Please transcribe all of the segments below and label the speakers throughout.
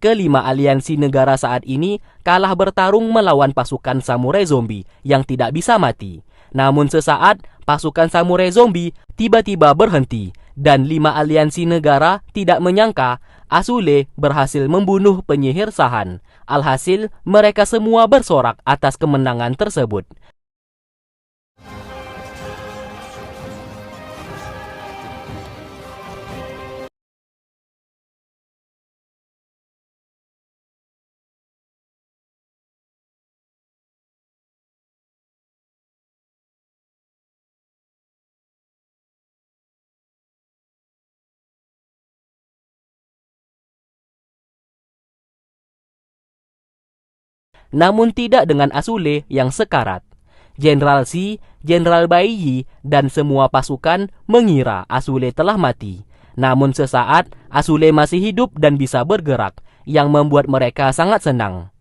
Speaker 1: kelima aliansi negara saat ini kalah bertarung melawan pasukan samurai zombie yang tidak bisa mati. Namun sesaat, pasukan samurai zombie tiba-tiba berhenti dan 5 aliansi negara tidak menyangka Azule berhasil membunuh penyihir Sahan. Alhasil, mereka semua bersorak atas kemenangan tersebut. Namun tidak dengan Azule yang sekarat. Jenderal Shi, Jenderal Bai Yi, dan semua pasukan mengira Azule telah mati. Namun sesaat, Azule masih hidup dan bisa bergerak, yang membuat mereka sangat senang.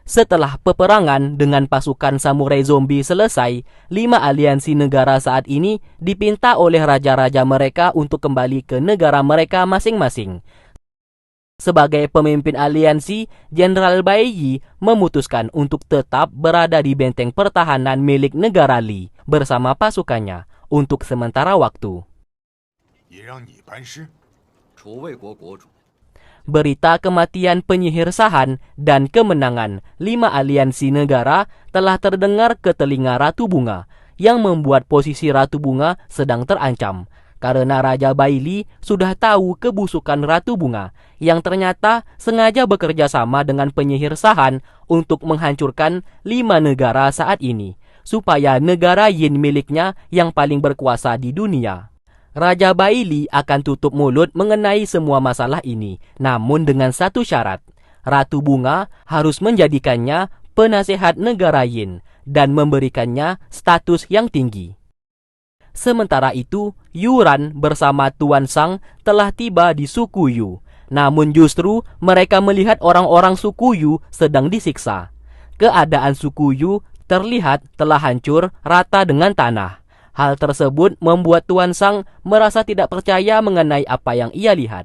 Speaker 1: Setelah peperangan dengan pasukan samurai zombie selesai, 5 aliansi negara saat ini dipinta oleh raja-raja mereka untuk kembali ke negara mereka masing-masing. Sebagai pemimpin aliansi, Jenderal Bai Yi memutuskan untuk tetap berada di benteng pertahanan milik negara Li bersama pasukannya untuk sementara waktu. Berita kematian penyihir Sahan dan kemenangan 5 aliansi negara telah terdengar ke telinga Ratu Bunga, yang membuat posisi Ratu Bunga sedang terancam. Karena Raja Bai Li sudah tahu kebusukan Ratu Bunga, yang ternyata sengaja bekerja sama dengan penyihir Sahan untuk menghancurkan 5 negara saat ini, supaya negara Yin miliknya yang paling berkuasa di dunia. Raja Bai Li akan tutup mulut mengenai semua masalah ini, namun dengan satu syarat. Ratu Bunga harus menjadikannya penasehat negara Yin dan memberikannya status yang tinggi. Sementara itu, Yuran bersama Tuan Sang telah tiba di suku Yu. Namun justru mereka melihat orang-orang suku Yu sedang disiksa. Keadaan suku Yu terlihat telah hancur rata dengan tanah. Hal tersebut membuat Tuan Sang merasa tidak percaya mengenai apa yang ia lihat.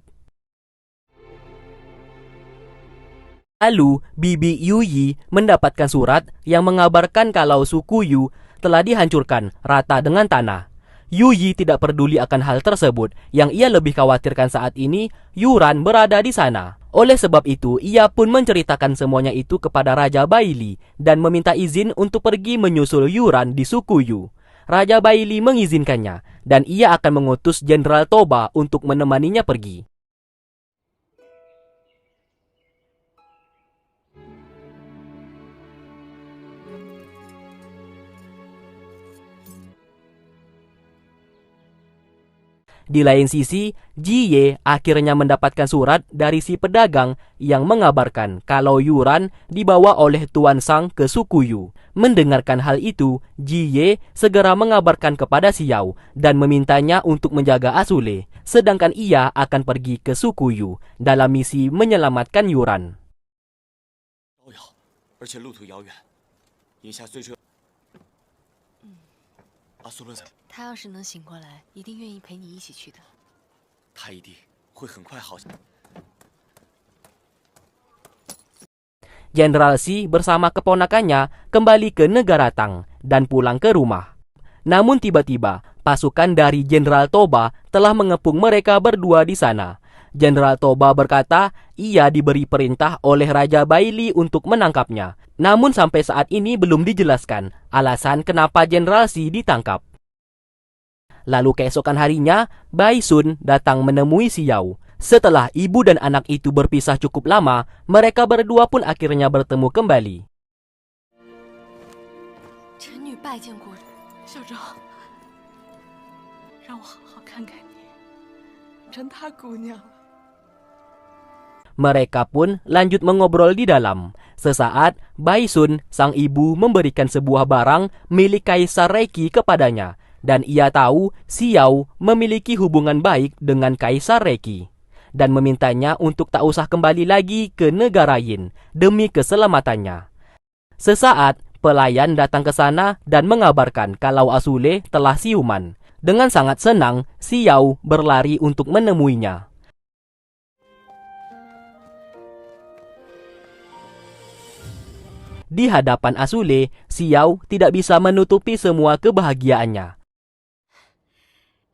Speaker 1: Lalu, Bibi Yu Yi mendapatkan surat yang mengabarkan kalau suku Yu telah dihancurkan rata dengan tanah. Yu Yi tidak peduli akan hal tersebut. Yang ia lebih khawatirkan saat ini, Yuran berada di sana. Oleh sebab itu, ia pun menceritakan semuanya itu kepada Raja Bai Li dan meminta izin untuk pergi menyusul Yuran di suku Yu. Raja Bai Li mengizinkannya, dan ia akan mengutus Jenderal Toba untuk menemaninya pergi. Di lain sisi, Ji Ye akhirnya mendapatkan surat dari si pedagang yang mengabarkan kalau Yuran dibawa oleh Tuan Sang ke suku Yu. Mendengarkan hal itu, Ji Ye segera mengabarkan kepada Xiao dan memintanya untuk menjaga Azule, sedangkan ia akan pergi ke suku Yu dalam misi menyelamatkan Yuran. Jenderal Shi bersama keponakannya kembali ke negara Tang dan pulang ke rumah. Namun tiba-tiba pasukan dari Jenderal Toba telah mengepung mereka berdua di sana. Jenderal Toba berkata ia diberi perintah oleh Raja Bai Li untuk menangkapnya. Namun sampai saat ini belum dijelaskan alasan kenapa Jenderal Shi ditangkap. Lalu keesokan harinya, Bai Sun datang menemui Xiao. Setelah ibu dan anak itu berpisah cukup lama, mereka berdua pun akhirnya bertemu kembali. Mereka pun lanjut mengobrol di dalam. Sesaat, Bai Sun, sang ibu, memberikan sebuah barang milik Kaisar Reiki kepadanya. dan ia tahu Xiao memiliki hubungan baik dengan Kaisar Reki dan memintanya untuk tak usah kembali lagi ke negara Yin demi keselamatannya. Sesaat, pelayan datang ke sana dan mengabarkan kalau Asule telah siuman. Dengan sangat senang, Xiao berlari untuk menemuinya. Di hadapan Asule, Xiao tidak bisa menutupi semua kebahagiaannya.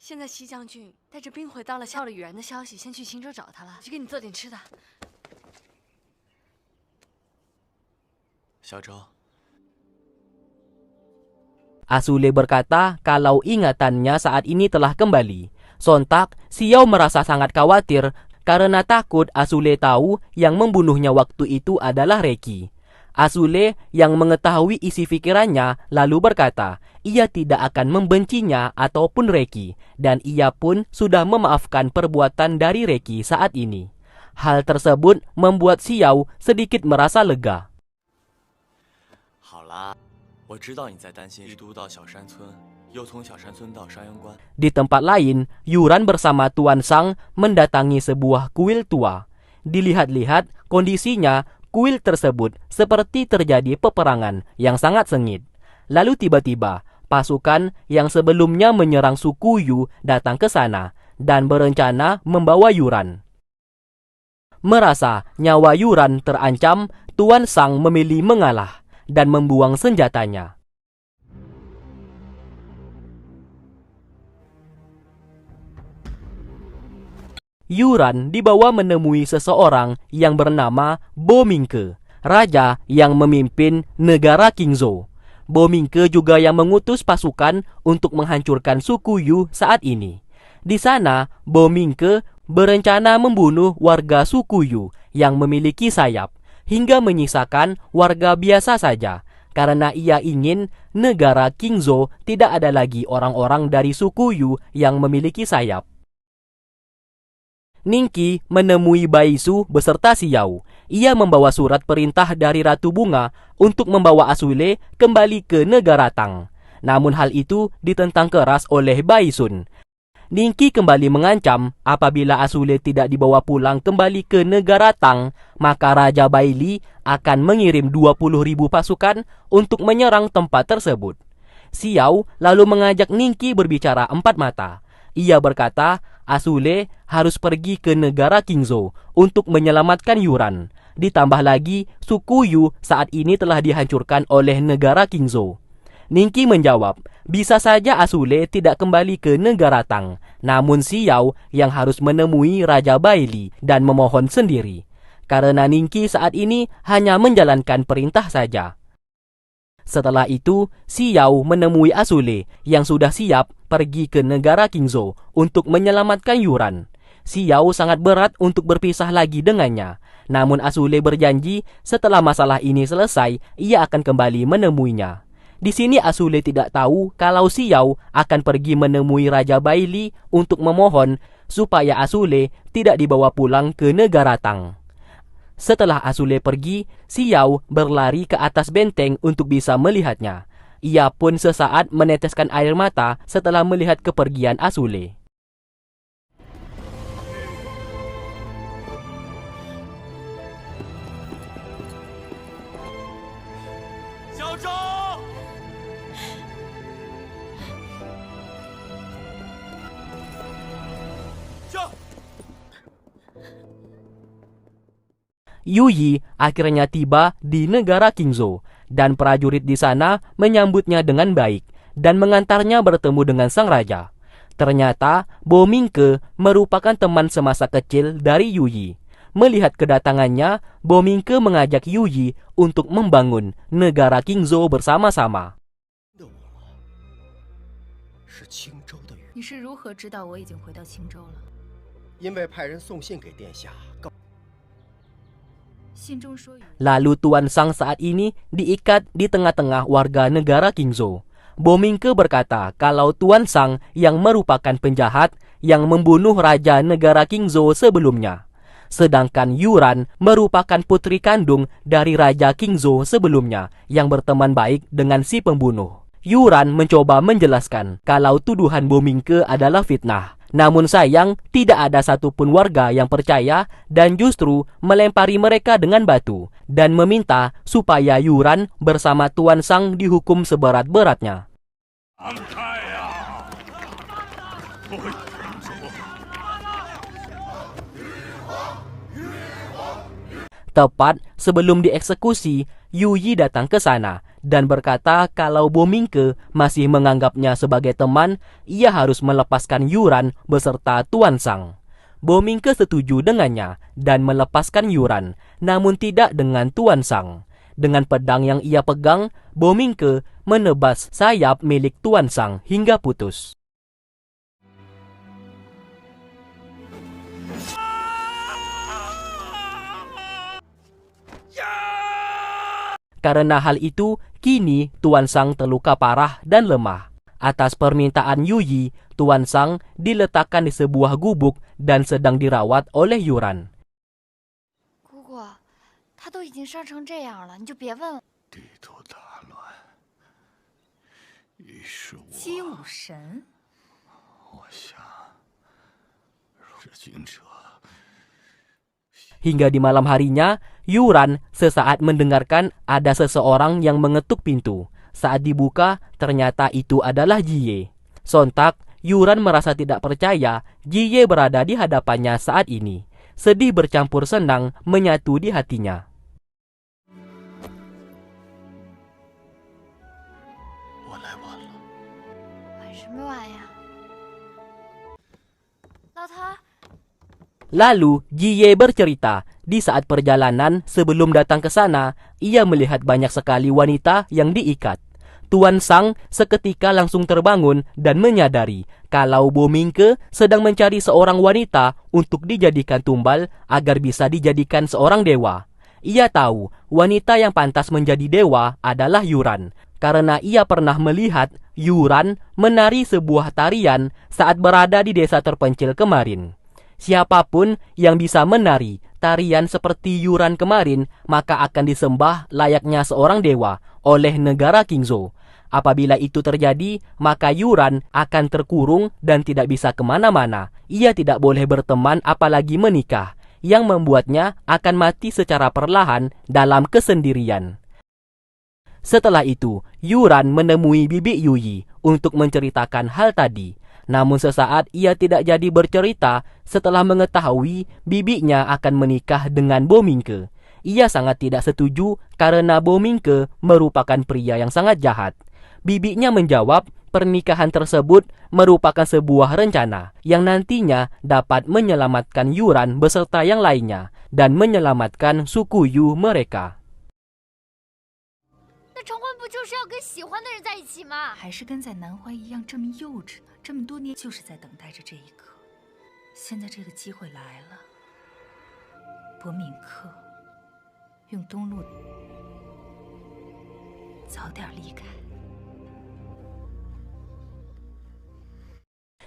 Speaker 2: 现在西将军带着兵回到了萧了羽然的消息，先去青州找他了，去给你做点吃的。
Speaker 3: 小周，
Speaker 1: Asule berkata kalau ingatannya saat ini telah kembali. Sontak, Xiao merasa sangat khawatir karena takut Asule tahu yang membunuhnya waktu itu adalah Reki. Asule yang mengetahui isi pikirannya lalu berkata, ia tidak akan membencinya ataupun Reki, dan ia pun sudah memaafkan perbuatan dari Reki saat ini. Hal tersebut membuat Xiao sedikit merasa lega.
Speaker 3: 好啦，我知道你在担心帝都到小山村，又从小山村到商阳关。
Speaker 1: Di tempat lain, Yuran bersama Tuan Sang mendatangi sebuah kuil tua. Dilihat-lihat kondisinya, kuil tersebut seperti terjadi peperangan yang sangat sengit. Lalu tiba-tiba, pasukan yang sebelumnya menyerang suku Yu datang ke sana dan berencana membawa Yuran. Merasa nyawa Yuran terancam, Tuan Sang memilih mengalah dan membuang senjatanya. Yuran dibawa menemui seseorang yang bernama Bo Mingke, raja yang memimpin negara Qingzhou. Bo Mingke juga yang mengutus pasukan untuk menghancurkan suku Yu saat ini. Di sana, Bo Mingke berencana membunuh warga suku Yu yang memiliki sayap, hingga menyisakan warga biasa saja, karena ia ingin negara Qingzhou tidak ada lagi orang-orang dari suku Yu yang memiliki sayap. Ningqi menemui Baisu beserta Xiao. Ia membawa surat perintah dari Ratu Bunga untuk membawa Asule kembali ke negara Tang. Namun hal itu ditentang keras oleh Baisun. Ningqi kembali mengancam apabila Asule tidak dibawa pulang kembali ke negara Tang, maka Raja Baili akan mengirim 20.000 pasukan untuk menyerang tempat tersebut. Xiao lalu mengajak Ningqi berbicara empat mata. Ia berkata, Asule harus pergi ke negara Qingzhou untuk menyelamatkan Yuran. Ditambah lagi, suku Yu saat ini telah dihancurkan oleh negara Qingzhou. Ningqi menjawab, bisa saja Asule tidak kembali ke negara Tang, namun Xiao yang harus menemui Raja Baili dan memohon sendiri. Karena Ningqi saat ini hanya menjalankan perintah saja. Setelah itu, Xiao menemui Asule yang sudah siap pergi ke negara Qingzhou untuk menyelamatkan Yuran. Xiao sangat berat untuk berpisah lagi dengannya. Namun Asule berjanji setelah masalah ini selesai, ia akan kembali menemuinya. Di sini Asule tidak tahu kalau Xiao akan pergi menemui Raja Baili untuk memohon supaya Asule tidak dibawa pulang ke negara Tang. Setelah Asule pergi, Xiao berlari ke atas benteng untuk bisa melihatnya. Ia pun sesaat meneteskan air mata setelah melihat kepergian Asule.
Speaker 3: Xiao Zhou，
Speaker 1: Yuyi akhirnya tiba di negara Qingzhou dan prajurit di sana menyambutnya dengan baik dan mengantarnya bertemu dengan sang raja. Ternyata Bo Mingke merupakan teman semasa kecil dari Yuyi. Melihat kedatangannya, Bo Mingke mengajak Yuyi untuk membangun negara Qingzhou bersama-sama.
Speaker 4: 是青州的雨，
Speaker 2: 你是如何知道我已经回到青州了？
Speaker 4: 因为派人送信给殿下，告
Speaker 2: 信中说雨。
Speaker 1: Lalu Tuan Sang saat ini diikat di tengah-tengah warga negara Qingzhou. Bo Mingke berkata kalau Tuan Sang yang merupakan penjahat yang membunuh raja negara Qingzhou sebelumnya. Sedangkan Yuran merupakan putri kandung dari Raja Qingzhou sebelumnya yang berteman baik dengan si pembunuh. Yuran mencoba menjelaskan kalau tuduhan Bomingke adalah fitnah. Namun sayang, tidak ada satupun warga yang percaya dan justru melempari mereka dengan batu dan meminta supaya Yuran bersama Tuan Sang dihukum seberat-beratnya. Tepat sebelum dieksekusi, Yu Yi datang ke sana dan berkata kalau Bomingke masih menganggapnya sebagai teman, ia harus melepaskan Yuran beserta Tuan Sang. Bomingke setuju dengannya dan melepaskan Yuran, namun tidak dengan Tuan Sang. Dengan pedang yang ia pegang, Bomingke menebas sayap milik Tuan Sang hingga putus. Karena hal itu, kini Tuan Sang terluka parah dan lemah. Atas permintaan Yu Yi, Tuan Sang diletakkan di sebuah gubuk dan sedang dirawat oleh Yuran.
Speaker 2: 姑姑，他都已经伤成这样了，你就别问了。
Speaker 5: 地图大乱，于是
Speaker 6: 击武神，
Speaker 5: 我想，这君者
Speaker 1: Hingga di malam harinya, Yuran sesaat mendengarkan ada seseorang yang mengetuk pintu. Saat dibuka, ternyata itu adalah Jiye. Sontak, Yuran merasa tidak percaya Jiye berada di hadapannya saat ini. Sedih bercampur senang menyatu di hatinya.
Speaker 5: 我来晚了。
Speaker 2: 晚什么晚呀？老头。
Speaker 1: Lalu Jiye bercerita, di saat perjalanan sebelum datang ke sana, ia melihat banyak sekali wanita yang diikat. Tuan Sang seketika langsung terbangun dan menyadari kalau Bomingke sedang mencari seorang wanita untuk dijadikan tumbal agar bisa dijadikan seorang dewa. Ia tahu wanita yang pantas menjadi dewa adalah Yuran, karena ia pernah melihat Yuran menari sebuah tarian saat berada di desa terpencil kemarin. Siapapun yang bisa menari tarian seperti Yuran kemarin, maka akan disembah layaknya seorang dewa oleh negara Qingzhou. Apabila itu terjadi, maka Yuran akan terkurung dan tidak bisa kemana-mana. Ia tidak boleh berteman apalagi menikah, yang membuatnya akan mati secara perlahan dalam kesendirian. Setelah itu, Yuran menemui bibi Yu Yi untuk menceritakan hal tadi. Namun sesaat ia tidak jadi bercerita setelah mengetahui bibinya akan menikah dengan Bomingke. Ia sangat tidak setuju karena Bomingke merupakan pria yang sangat jahat. Bibinya menjawab pernikahan tersebut merupakan sebuah rencana yang nantinya dapat menyelamatkan Yuran beserta yang lainnya dan menyelamatkan suku Yu mereka.
Speaker 2: 那成婚不就是要跟喜欢的人在一起吗？
Speaker 6: 还是跟在南怀一样这么幼稚呢？这么多年就是在等待着这一刻，现在这个机会来了。伯敏克，用东路，早点离开。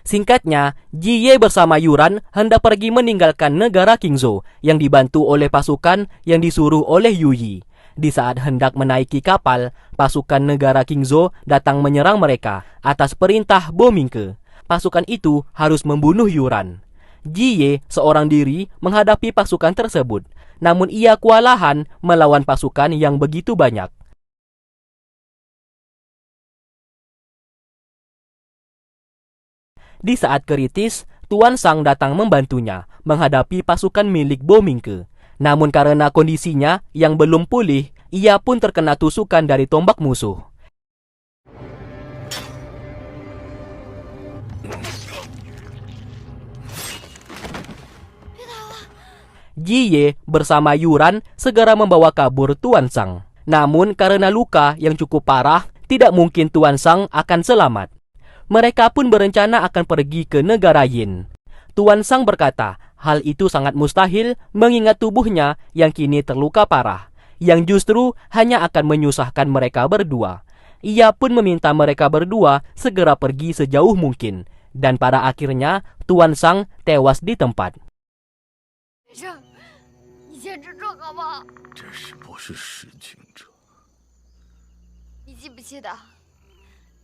Speaker 1: Singkatnya, Jiye bersama Yuran hendak pergi meninggalkan negara Qingzhou yang dibantu oleh pasukan yang disuruh oleh Yu Yi. Di saat hendak menaiki kapal, pasukan negara Qingzhou datang menyerang mereka atas perintah Bomingke. Pasukan itu harus membunuh Yuran. Jiye seorang diri menghadapi pasukan tersebut, namun ia kewalahan melawan pasukan yang begitu banyak. Di saat kritis, Tuan Sang datang membantunya menghadapi pasukan milik Bomingke. Namun karena kondisinya yang belum pulih, ia pun terkena tusukan dari tombak musuh. Jiye bersama Yuran segera membawa kabur Tuan Sang. Namun karena luka yang cukup parah, tidak mungkin Tuan Sang akan selamat. Mereka pun berencana akan pergi ke negara Yin. Tuan Sang berkata, hal itu sangat mustahil mengingat tubuhnya yang kini terluka parah, yang justru hanya akan menyusahkan mereka berdua. Ia pun meminta mereka berdua segera pergi sejauh mungkin, dan pada akhirnya Tuan Sang tewas di tempat.
Speaker 2: 你坚持住好不好？
Speaker 5: 这是不是使君者？
Speaker 2: 你记不记得，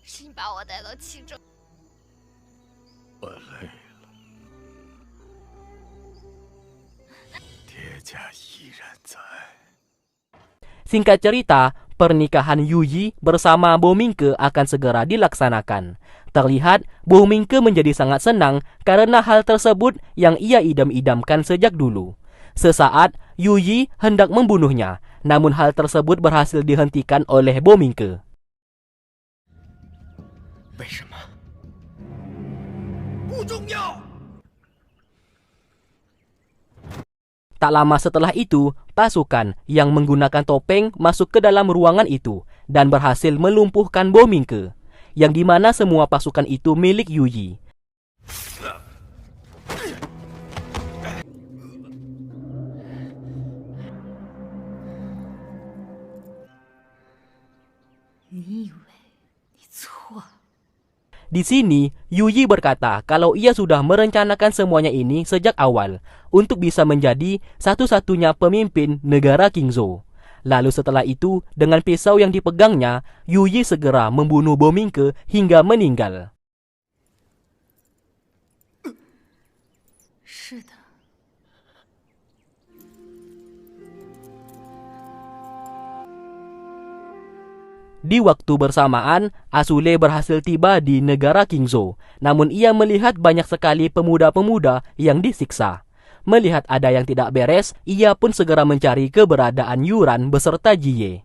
Speaker 2: 是你把我带到青州。
Speaker 5: 我累了，爹家依然在。
Speaker 1: Singkat cerita, pernikahan Yuyi bersama Bo Mingke akan segera dilaksanakan. Terlihat Bo Mingke menjadi sangat senang karena hal tersebut yang ia idam-idamkan sejak dulu. Sesaat, Yuyi hendak membunuhnya, namun hal tersebut berhasil dihentikan oleh Bo Mingke.
Speaker 4: 为什么？不重要。
Speaker 1: Tak lama setelah itu, pasukan yang menggunakan topeng masuk ke dalam ruangan itu dan berhasil melumpuhkan Bo Mingke, yang dimana semua pasukan itu milik Yuyi. Di sini, Yuyi berkata kalau ia sudah merencanakan semuanya ini sejak awal untuk bisa menjadi satu-satunya pemimpin negara Qingzhou. Lalu setelah itu, dengan pisau yang dipegangnya, Yuyi segera membunuh Bo Mingke hingga meninggal.
Speaker 6: 是的。
Speaker 1: Di waktu bersamaan, Asule berhasil tiba di negara Qingzhou. Namun ia melihat banyak sekali pemuda-pemuda yang disiksa. Melihat ada yang tidak beres, ia pun segera mencari keberadaan Yuran beserta Jie.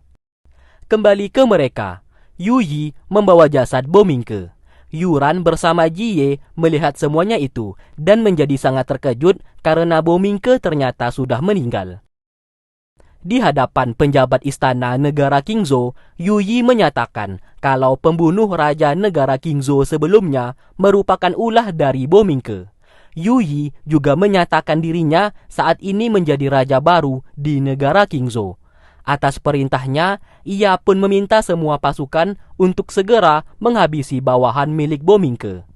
Speaker 1: Kembali ke mereka, Yuyi membawa jasad Bo Mingke. Yuran bersama Jie melihat semuanya itu dan menjadi sangat terkejut karena Bo Mingke ternyata sudah meninggal. Di hadapan penjabat istana negara Qingzhou, Yuyi menyatakan kalau pembunuh raja negara Qingzhou sebelumnya merupakan ulah dari Bo Mingke. Yuyi juga menyatakan dirinya saat ini menjadi raja baru di negara Qingzhou. Atas perintahnya, ia pun meminta semua pasukan untuk segera menghabisi bawahan milik Bo Mingke.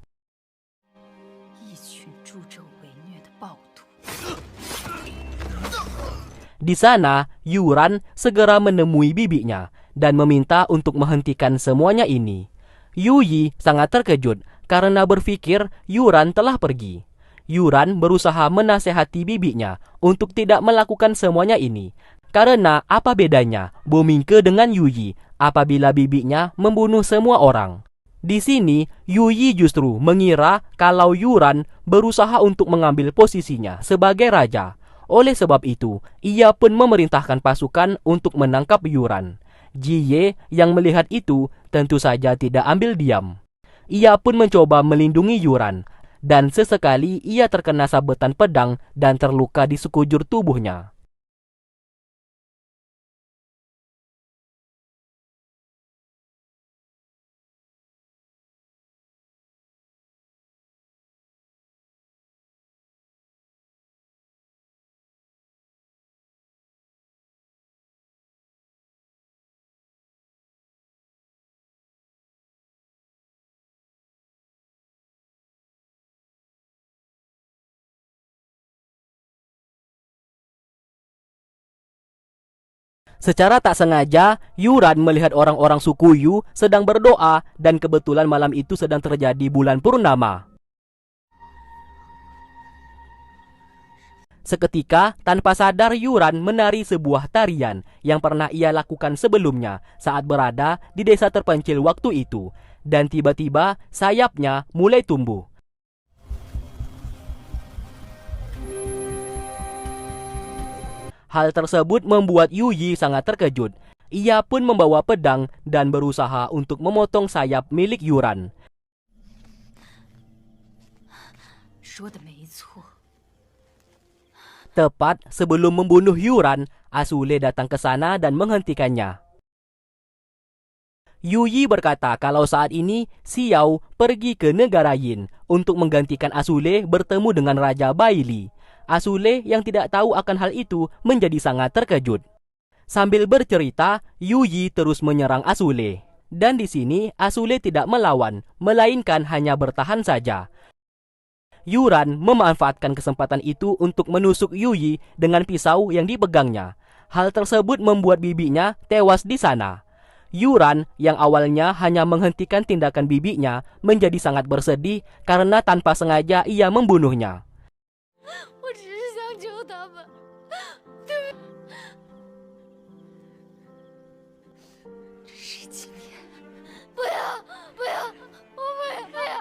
Speaker 1: Di sana, Yuran segera menemui bibinya dan meminta untuk menghentikan semuanya ini. Yuyi sangat terkejut karena berpikir Yuran telah pergi. Yuran berusaha menasehati bibinya untuk tidak melakukan semuanya ini. Karena apa bedanya Bo Mingke dengan Yuyi apabila bibinya membunuh semua orang? Di sini, Yuyi justru mengira kalau Yuran berusaha untuk mengambil posisinya sebagai raja. Oleh sebab itu, ia pun memerintahkan pasukan untuk menangkap Yuran. Jie yang melihat itu tentu saja tidak ambil diam. Ia pun mencoba melindungi Yuran, dan sesekali ia terkena sabetan pedang dan terluka di sekujur tubuhnya. Secara tak sengaja, Yuran melihat orang-orang suku Yu sedang berdoa dan kebetulan malam itu sedang terjadi bulan purnama. Seketika, tanpa sadar Yuran menari sebuah tarian yang pernah ia lakukan sebelumnya saat berada di desa terpencil waktu itu. Dan tiba-tiba sayapnya mulai tumbuh. Hal tersebut membuat Yuyi sangat terkejut. Ia pun membawa pedang dan berusaha untuk memotong sayap milik Yuran. Tepat sebelum membunuh Yuran, Asule datang ke sana dan menghentikannya. Yuyi berkata kalau saat ini Xiao pergi ke negara Yin untuk menggantikan Asule bertemu dengan Raja Baili. Asule yang tidak tahu akan hal itu menjadi sangat terkejut. Sambil bercerita, Yuyi terus menyerang Asule. Dan di sini Asule tidak melawan, melainkan hanya bertahan saja. Yuran memanfaatkan kesempatan itu untuk menusuk Yuyi dengan pisau yang dipegangnya. Hal tersebut membuat bibinya tewas di sana. Yuran yang awalnya hanya menghentikan tindakan bibinya menjadi sangat bersedih karena tanpa sengaja ia membunuhnya.
Speaker 2: 我只是想救他们，对不起。这是今天，不要不要，我不要！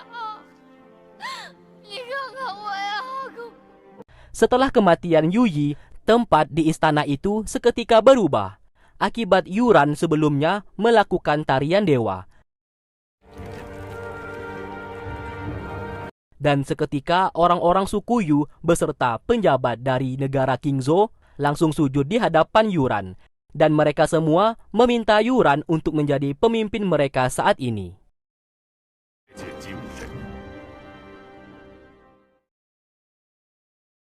Speaker 2: 你看看我呀，好恐怖！
Speaker 1: Setelah kematian Yuyi, tempat di istana itu seketika berubah. Akibat Yuran sebelumnya melakukan tarian dewa. Dan seketika orang-orang suku Yu beserta penjabat dari negara Qingzhou langsung sujud di hadapan Yuran. Dan mereka semua meminta Yuran untuk menjadi pemimpin mereka saat ini.